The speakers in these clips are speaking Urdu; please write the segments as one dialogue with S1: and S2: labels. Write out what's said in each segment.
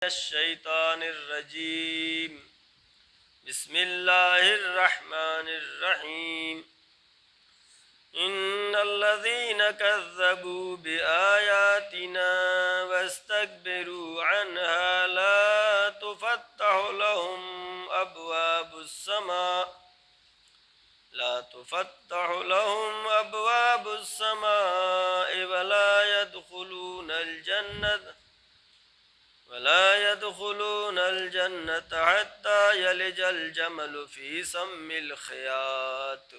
S1: الشیطان الرجیم بسم اللہ الرحمن الرحیم ان الذين كذبوا بآياتنا واستكبروا عنها لا تفتح لهم أبواب السماء ولا يدخلون الجنة حتى يلج الجمل في سم الخياط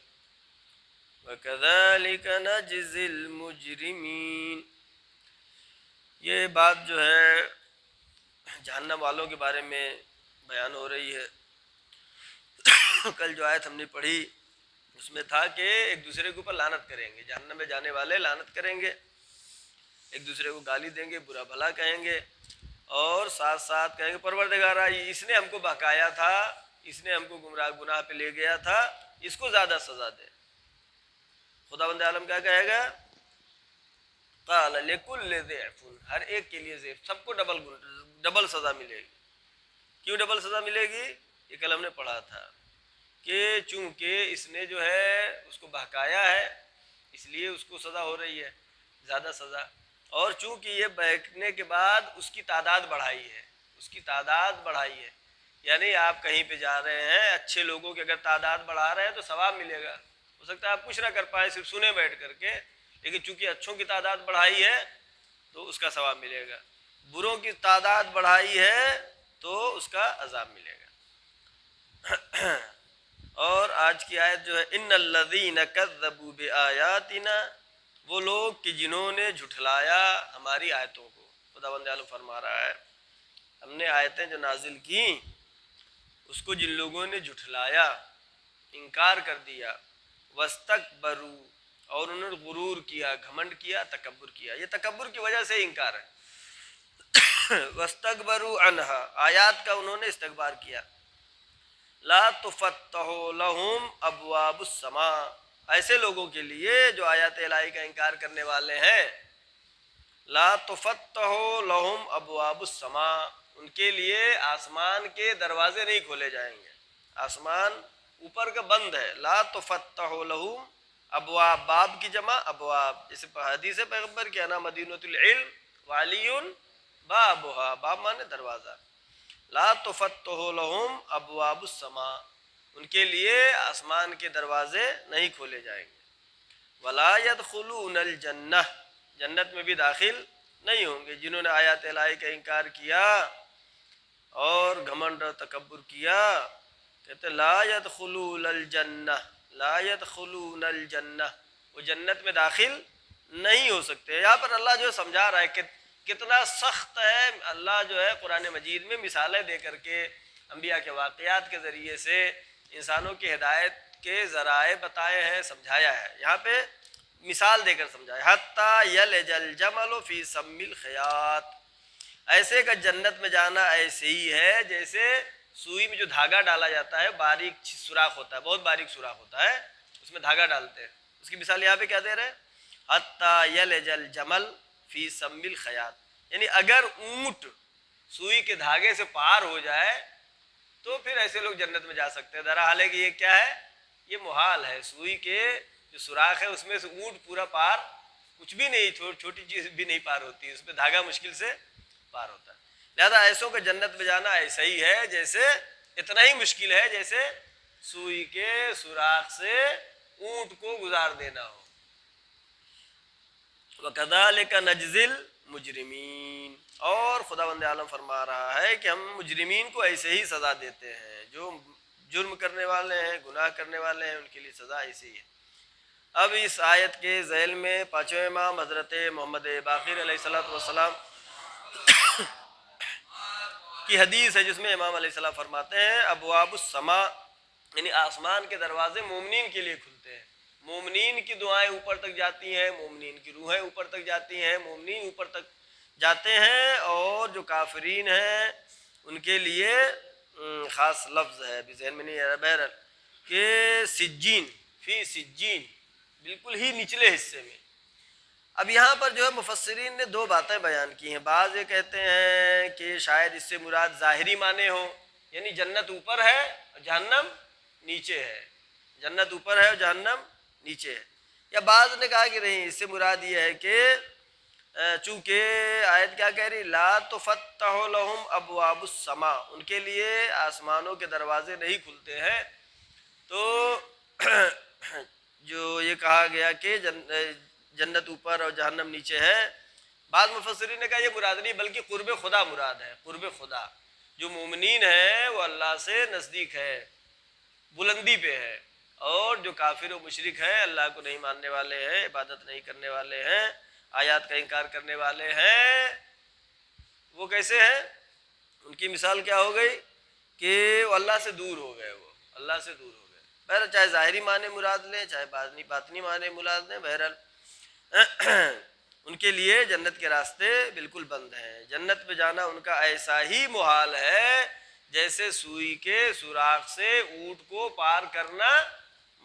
S1: وكذلك نجزي المجرمين۔ یہ بات جو ہے جہنم والوں کے بارے میں بیان ہو رہی ہے۔ کل جو آیت ہم نے پڑھی اس میں تھا کہ ایک دوسرے کے اوپر لعنت کریں گے، جہنم میں جانے والے لعنت کریں گے، ایک دوسرے کو گالی دیں گے، برا بھلا کہیں گے، اور ساتھ ساتھ کہیں گے پروردگارا اس نے ہم کو بہکایا تھا، اس نے ہم کو گناہ پہ لے گیا تھا، اس کو زیادہ سزا دے۔ خداوند عالم کیا کہے گا؟ قال لکل ضعف، ہر ایک کے لیے ضعف، سب کو ڈبل سزا ملے گی۔ کیوں ڈبل سزا ملے گی؟ یہ کل ہم نے پڑھا تھا کہ چونکہ اس نے جو ہے اس کو بہکایا ہے، اس لیے اس کو سزا ہو رہی ہے، زیادہ سزا، اور چونکہ یہ بہکنے کے بعد اس کی تعداد بڑھائی ہے، یعنی آپ کہیں پہ جا رہے ہیں، اچھے لوگوں کی اگر تعداد بڑھا رہے ہیں تو ثواب ملے گا، ہو سکتا ہے آپ کچھ نہ کر پائے، صرف سنے بیٹھ کر کے، لیکن چونکہ اچھوں کی تعداد بڑھائی ہے تو اس کا ثواب ملے گا، بروں کی تعداد بڑھائی ہے تو اس کا عذاب ملے گا۔ اور آج کی آیت جو ہے ان الذین کذبوا بآیاتنا، وہ لوگ کہ جنہوں نے جھٹلایا ہماری آیتوں کو۔ خداوند عالم فرما رہا ہے ہم نے آیتیں جو نازل کی اس کو جن لوگوں نے جھٹلایا، انکار کر دیا، واستکبروا، اور انہوں نے غرور کیا، گھمنڈ کیا، تکبر کیا، یہ تکبر کی وجہ سے انکار ہے۔ واستکبروا عنہا، آیات کا انہوں نے استکبار کیا۔ لا تفتح لهم ابواب السماء، ایسے لوگوں کے لیے جو آیات الہی کا انکار کرنے والے ہیں، لا تفتح لهم ابواب السماء، ان کے لیے آسمان کے دروازے نہیں کھولے جائیں گے، آسمان اوپر کا بند ہے۔ لا تفتح لهم ابواب، باب کی جمع ابواب، جیسے حدیث پیغمبر کی انا مدینۃ العلم وعلی بابها، باب مانے دروازہ۔ لا تفتح لهم ابواب السماء، ان کے لیے آسمان کے دروازے نہیں کھولے جائیں گے۔ ولا يدخلون الجنہ، جنت میں بھی داخل نہیں ہوں گے جنہوں نے آیات الہی کا انکار کیا اور گھمنڈ اور تکبر کیا۔ کہتے لا يدخلون الجنہ، لا يدخلون الجنہ، وہ جنت میں داخل نہیں ہو سکتے۔ یہاں پر اللہ جو سمجھا رہا ہے کہ کتنا سخت ہے، اللہ جو ہے قرآن مجید میں مثالیں دے کر کے، انبیاء کے واقعات کے ذریعے سے انسانوں کی ہدایت کے ذرائع بتائے ہیں، سمجھایا ہے، یہاں پہ مثال دے کر سمجھایا۔ حتی یلج الجمل فی سم الخیاط، ایسے کا جنت میں جانا ایسے ہی ہے جیسے سوئی میں جو دھاگا ڈالا جاتا ہے، باریک سوراخ ہوتا ہے، بہت باریک سوراخ ہوتا ہے، اس میں دھاگا ڈالتے ہیں، اس کی مثال یہاں پہ کیا دے رہے ہیں؟ حتی یلج الجمل فی سم الخیاط، یعنی اگر اونٹ سوئی کے دھاگے سے پار ہو جائے تو پھر ایسے لوگ جنت میں جا سکتے ہیں۔ درحال ہے کہ یہ کیا ہے؟ یہ محال ہے، سوئی کے جو سوراخ ہے اس میں سے اونٹ پورا پار کچھ بھی نہیں، چھوٹی چیز بھی نہیں پار ہوتی، اس میں دھاگا مشکل سے پار ہوتا ہے۔ لہذا ایسوں کا جنت میں جانا ایسا ہی ہے جیسے، اتنا ہی مشکل ہے جیسے سوئی کے سوراخ سے اونٹ کو گزار دینا ہو۔ وَكَذَلِكَ نَجْزِي الْمُجْرِمِينَ، اور خداوند عالم فرما رہا ہے کہ ہم مجرمین کو ایسے ہی سزا دیتے ہیں، جو جرم کرنے والے ہیں، گناہ کرنے والے ہیں، ان کے لیے سزا ایسی ہی ہے۔ اب اس آیت کے ذیل میں پانچویں امام حضرت محمد باقر علیہ السلام کی حدیث ہے جس میں امام علیہ السلام فرماتے ہیں ابواب السماء، یعنی آسمان کے دروازے مومنین کے لیے کھلتے ہیں، مومنین کی دعائیں اوپر تک جاتی ہیں، مومنین کی روحیں اوپر تک جاتی ہیں، مومنین اوپر تک جاتے ہیں، اور جو کافرین ہیں ان کے لیے خاص لفظ ہے، ابھی ذہن میں نہیں آ رہا، بہرحال کہ سجین، فی سجین، بالکل ہی نچلے حصے میں، اب یہاں پر جو ہے مفسرین نے دو باتیں بیان کی ہیں. بعض یہ کہتے ہیں کہ شاید اس سے مراد ظاہری معنی ہوں، یعنی جنت اوپر ہے اور جہنم نیچے ہے، جنت اوپر ہے اور جہنم نیچے ہے. یا بعض نے کہا کہ نہیں، اس سے مراد یہ ہے کہ چونکہ آیت کیا کہہ رہی، لا تفتح لهم ابواب السماء، ان کے لیے آسمانوں کے دروازے نہیں کھلتے ہیں. تو جو یہ کہا گیا کہ جنت اوپر اور جہنم نیچے ہے، بعض مفسرین نے کہا یہ مراد نہیں بلکہ قرب خدا مراد ہے. قرب خدا، جو مومنین ہے وہ اللہ سے نزدیک ہے، بلندی پہ ہے، اور جو کافر و مشرک ہے، اللہ کو نہیں ماننے والے ہیں، عبادت نہیں کرنے والے ہیں، آیات کا انکار کرنے والے ہیں، وہ کیسے ہیں؟ ان کی مثال کیا ہو گئی کہ وہ اللہ سے دور ہو گئے، وہ اللہ سے دور ہو گئے. بہرحال چاہے ظاہری معنی مراد لیں چاہے باطنی معنی مراد لیں، بہرحال ان کے لیے جنت کے راستے بالکل بند ہیں. جنت پہ جانا ان کا ایسا ہی محال ہے جیسے سوئی کے سوراخ سے اونٹ کو پار کرنا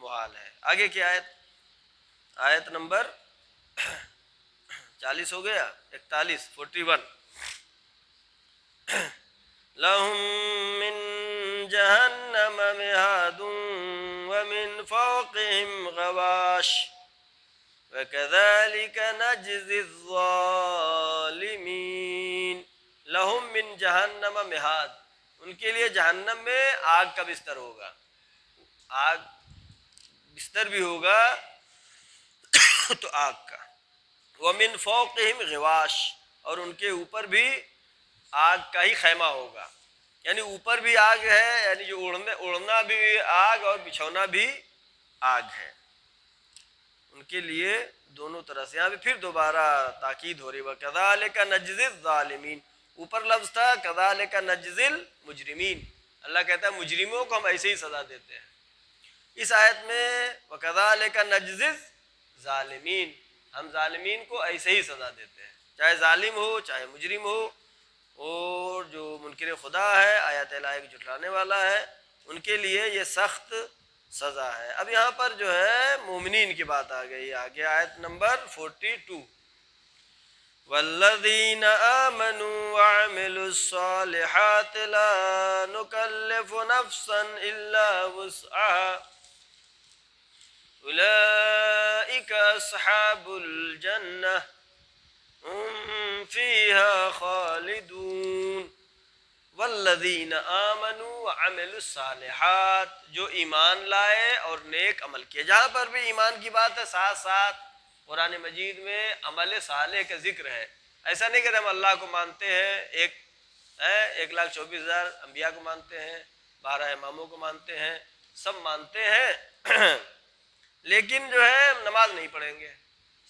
S1: محال ہے. آگے کی آیت نمبر 40 ہو گیا، 41. لهم من جهنم مهاد ومن فوقهم غواش وكذلك نجزي الظالمين. لهم من جہنم مہاد، ان کے لیے جہنم میں آگ کا بستر ہوگا، آگ بستر بھی ہوگا تو آگ کا. ومن فوقهم غواش، اور ان کے اوپر بھی آگ کا ہی خیمہ ہوگا، یعنی اوپر بھی آگ ہے، یعنی جو اڑنا بھی آگ اور بچھونا بھی آگ ہے. ان کے لیے دونوں طرح سے. یہاں پہ پھر دوبارہ تاکید ہو رہی ہے، وَكَذَلِكَ نَجْزِي الظَّالِمِينَ. اوپر لفظ تھا كَذَلِكَ نَجْزِي الْمُجْرِمِينَ، اللہ کہتا ہے مجرموں کو ہم ایسے ہی سزا دیتے ہیں. اس آیت میں وَكَذَلِكَ نَجْزِي الظَّالِمِينَ، ہم ظالمین کو ایسے ہی سزا دیتے ہیں، چاہے ظالم ہو چاہے مجرم ہو، اور جو منکر خدا ہے، آیات الہی کو جھٹلانے والا ہے، ان کے لیے یہ سخت سزا ہے. اب یہاں پر جو ہے مومنین کی بات آ گئی. آگے آیت نمبر 42. والذین آمنوا وعملوا الصالحات لا نکلف نفسا الا وسعها اولئک اصحاب الجنہ ہم فیہا خالدون. والذین آمنوا وعملوا الصالحات، جو ایمان لائے اور نیک عمل کیے. جہاں پر بھی ایمان کی بات ہے ساتھ ساتھ قرآن مجید میں عمل صالح کا ذکر ہے. ایسا نہیں کہ ہم اللہ کو مانتے ہیں، 1,24,000 انبیاء کو مانتے ہیں، 12 اماموں کو مانتے ہیں، سب مانتے ہیں لیکن جو ہے نماز نہیں پڑھیں گے.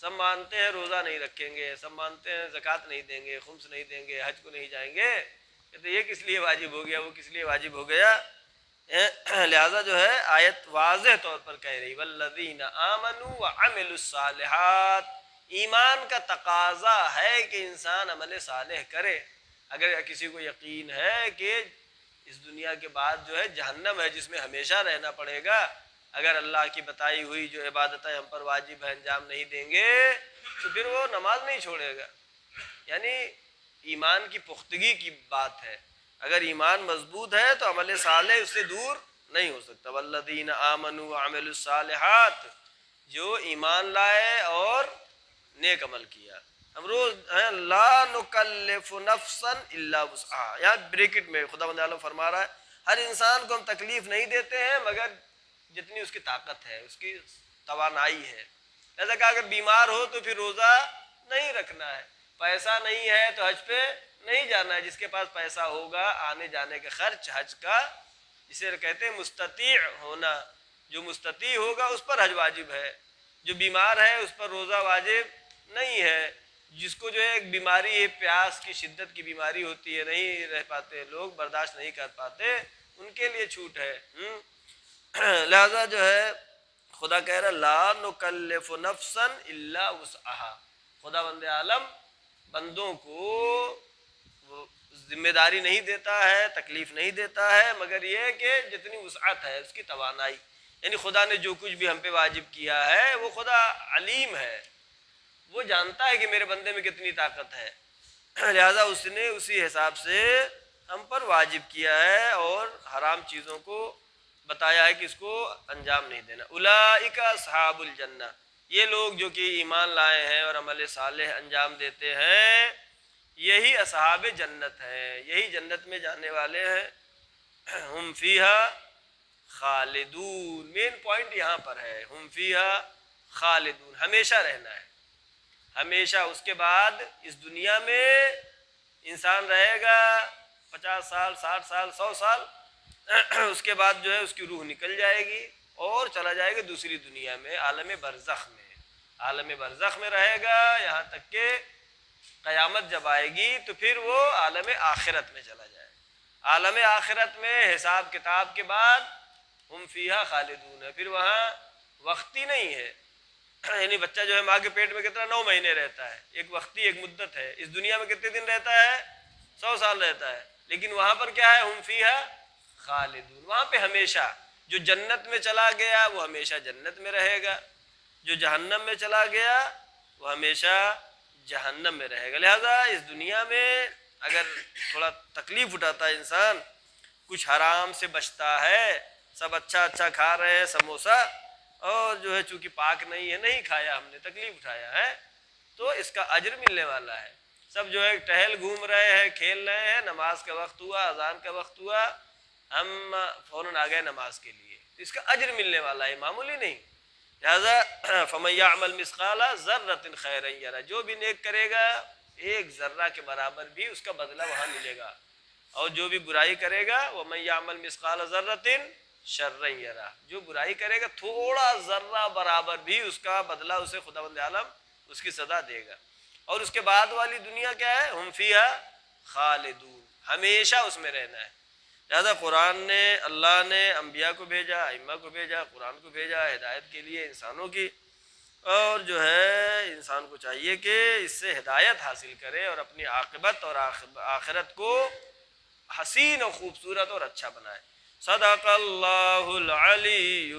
S1: سب مانتے ہیں روزہ نہیں رکھیں گے، سب مانتے ہیں زکوٰۃ نہیں دیں گے، خمس نہیں دیں گے، حج کو نہیں جائیں گے. تو یہ کس لیے واجب ہو گیا، وہ کس لیے واجب ہو گیا؟ لہذا جو ہے آیت واضح طور پر کہہ رہی والذین آمنوا وعملوا الصالحات. ایمان کا تقاضا ہے کہ انسان عمل صالح کرے. اگر کسی کو یقین ہے کہ اس دنیا کے بعد جو ہے جہنم ہے جس میں ہمیشہ رہنا پڑے گا، اگر اللہ کی بتائی ہوئی جو عبادتیں ہم پر واجب ہے انجام نہیں دیں گے تو پھر وہ نماز نہیں چھوڑے گا. یعنی ایمان کی پختگی کی بات ہے. اگر ایمان مضبوط ہے تو عمل صالح اس سے دور نہیں ہو سکتا. والذین آمنوا وعملوا الصالحات، جو ایمان لائے اور نیک عمل کیا. ہم روز ہیں لا نکلف نفسا الا وسعها، یہاں بریکٹ میں خداوند عالم فرما رہا ہے ہر انسان کو ہم تکلیف نہیں دیتے ہیں مگر جتنی اس کی طاقت ہے، اس کی توانائی ہے. ایسا کہ اگر بیمار ہو تو پھر روزہ نہیں رکھنا ہے، پیسہ نہیں ہے تو حج پہ نہیں جانا ہے. جس کے پاس پیسہ ہوگا آنے جانے کے خرچ حج کا، جسے کہتے ہیں مستطیع ہونا، جو مستطیع ہوگا اس پر حج واجب ہے. جو بیمار ہے اس پر روزہ واجب نہیں ہے. جس کو جو ہے ایک بیماری ہے، پیاس کی شدت کی بیماری ہوتی ہے، نہیں رہ پاتے لوگ، برداشت نہیں کر پاتے، ان کے لیے چھوٹ ہے. لہذا جو ہے خدا کہہ رہا لا نکلف نفسا الا وسعها. خدا بند عالم بندوں کو ذمہ داری نہیں دیتا ہے، تکلیف نہیں دیتا ہے مگر یہ کہ جتنی وسعت ہے اس کی توانائی. یعنی خدا نے جو کچھ بھی ہم پہ واجب کیا ہے وہ خدا علیم ہے، وہ جانتا ہے کہ میرے بندے میں کتنی طاقت ہے، لہذا اس نے اسی حساب سے ہم پر واجب کیا ہے اور حرام چیزوں کو بتایا ہے کہ اس کو انجام نہیں دینا۔ اولئک اصحاب الجنہ، یہ لوگ جو کہ ایمان لائے ہیں اور عمل صالح انجام دیتے ہیں، یہی اصحاب جنت ہیں، یہی جنت میں جانے والے ہیں۔ ہم فیہا خالدون، مین پوائنٹ یہاں پر ہے، ہم فیہا خالدون، ہمیشہ رہنا ہے، ہمیشہ۔ اس کے بعد اس دنیا میں انسان رہے گا 50 سال، 60 سال، 100 سال، اس کے بعد جو ہے اس کی روح نکل جائے گی اور چلا جائے گا دوسری دنیا میں، عالم برزخ میں، عالم برزخ میں رہے گا یہاں تک کہ قیامت جب آئے گی تو پھر وہ عالم آخرت میں چلا جائے گا۔ عالم آخرت میں حساب کتاب کے بعد ہم فیہا خالدون ہے، پھر وہاں وقتی نہیں ہے، یعنی بچہ جو ہے ماں کے پیٹ میں کتنا 9 مہینے رہتا ہے، ایک وقتی ایک مدت ہے۔ اس دنیا میں کتنے دن رہتا ہے؟ 100 سال رہتا ہے، لیکن وہاں پر کیا ہے؟ ہم فیہا خالدون، وہاں پہ ہمیشہ۔ جو جنت میں چلا گیا وہ ہمیشہ جنت میں رہے گا، جو جہنم میں چلا گیا وہ ہمیشہ جہنم میں رہے گا۔ لہذا اس دنیا میں اگر تھوڑا تکلیف اٹھاتا ہے انسان، کچھ حرام سے بچتا ہے، سب اچھا اچھا کھا رہے ہیں سموسہ، اور جو ہے چونکہ پاک نہیں ہے نہیں کھایا، ہم نے تکلیف اٹھایا ہے، تو اس کا اجر ملنے والا ہے۔ سب جو ہے ٹہل گھوم رہے ہیں، کھیل رہے ہیں، نماز کا وقت ہوا، اذان کا وقت ہوا، ہم فوراً آ گئے نماز کے لیے، تو اس کا اجر ملنے والا ہے، معمولی نہیں۔ لہذا فَمَن يَعْمَلْ مِثْقَالَ ذَرَّةٍ خَيْرًا يَرَهُ، جو بھی نیک کرے گا ایک ذرہ کے برابر بھی اس کا بدلہ وہاں ملے گا، اور جو بھی برائی کرے گا وَمَن يَعْمَلْ مِثْقَالَ ذَرَّةٍ شَرًّا يَرَهُ، جو برائی کرے گا تھوڑا ذرہ برابر بھی اس کا بدلہ اسے خداوند عالم اس کی سزا دے گا۔ اور اس کے بعد والی دنیا کیا ہے؟ ہم فیہا خالدون، ہمیشہ اس میں رہنا ہے۔ لہذا قرآن نے، اللہ نے انبیاء کو بھیجا، ائمہ کو بھیجا، قرآن کو بھیجا ہدایت کے لیے انسانوں کی، اور جو ہے انسان کو چاہیے کہ اس سے ہدایت حاصل کرے اور اپنی عاقبت اور آخرت کو حسین و خوبصورت اور اچھا بنائے۔ صدق اللہ العلی